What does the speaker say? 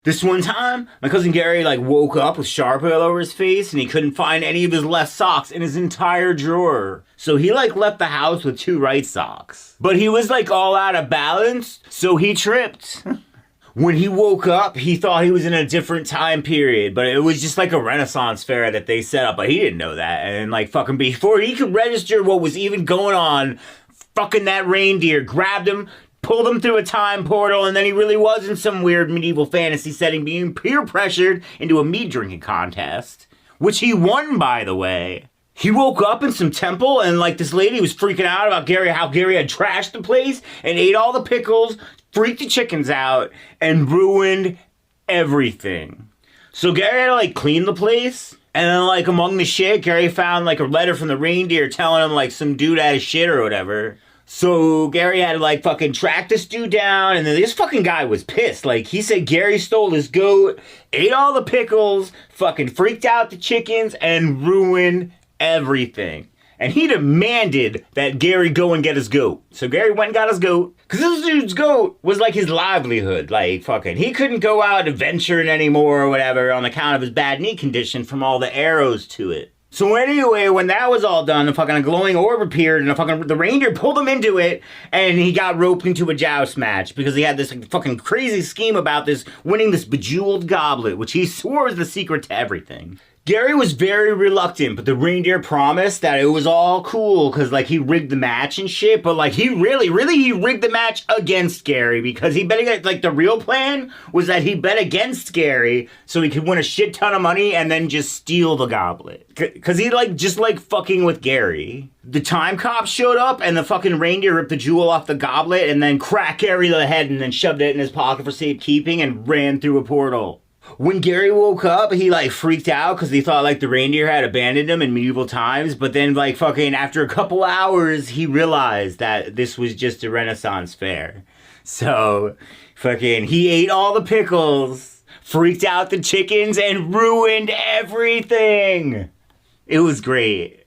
This one time, my cousin Gary like woke up with sharp all over his face and he couldn't find any of his left socks in his entire drawer. So he like left the house with 2 right socks. But he was like all out of balance, so he tripped. When he woke up, he thought he was in a different time period, but it was just like a Renaissance fair that they set up, but he didn't know that. And like fucking before he could register what was even going on, fucking that reindeer grabbed him, pulled him through a time portal, and then he really was in some weird medieval fantasy setting being peer pressured into a mead drinking contest, which he won, by the way. He woke up in some temple and like this lady was freaking out about Gary, how Gary had trashed the place and ate all the pickles, freaked the chickens out, and ruined everything. So Gary had to like clean the place. And then like among the shit, Gary found like a letter from the reindeer telling him like some dude had his shit or whatever. So Gary had to like fucking track this dude down, and then this fucking guy was pissed. Like he said Gary stole his goat, ate all the pickles, fucking freaked out the chickens, and ruined everything. And he demanded that Gary go and get his goat. So Gary went and got his goat. Cause this dude's goat was like his livelihood. Like fucking, he couldn't go out adventuring anymore or whatever on account of his bad knee condition from all the arrows to it. So anyway, when that was all done, the fucking glowing orb appeared and the reindeer pulled him into it and he got roped into a joust match because he had this like, fucking crazy scheme about this, winning this bejeweled goblet, which he swore was the secret to everything. Gary was very reluctant, but the reindeer promised that it was all cool because, like, he rigged the match and shit, but, like, he really rigged the match against Gary because he bet against, like, the real plan was that he bet against Gary so he could win a shit ton of money and then just steal the goblet. Because he, like, just, like, fucking with Gary. The time cop showed up and the fucking reindeer ripped the jewel off the goblet and then cracked Gary the head and then shoved it in his pocket for safekeeping and ran through a portal. When Gary woke up, he, like, freaked out because he thought, like, the reindeer had abandoned him in medieval times. But then, like, fucking after a couple hours, he realized that this was just a Renaissance fair. So, fucking, he ate all the pickles, freaked out the chickens, and ruined everything. It was great.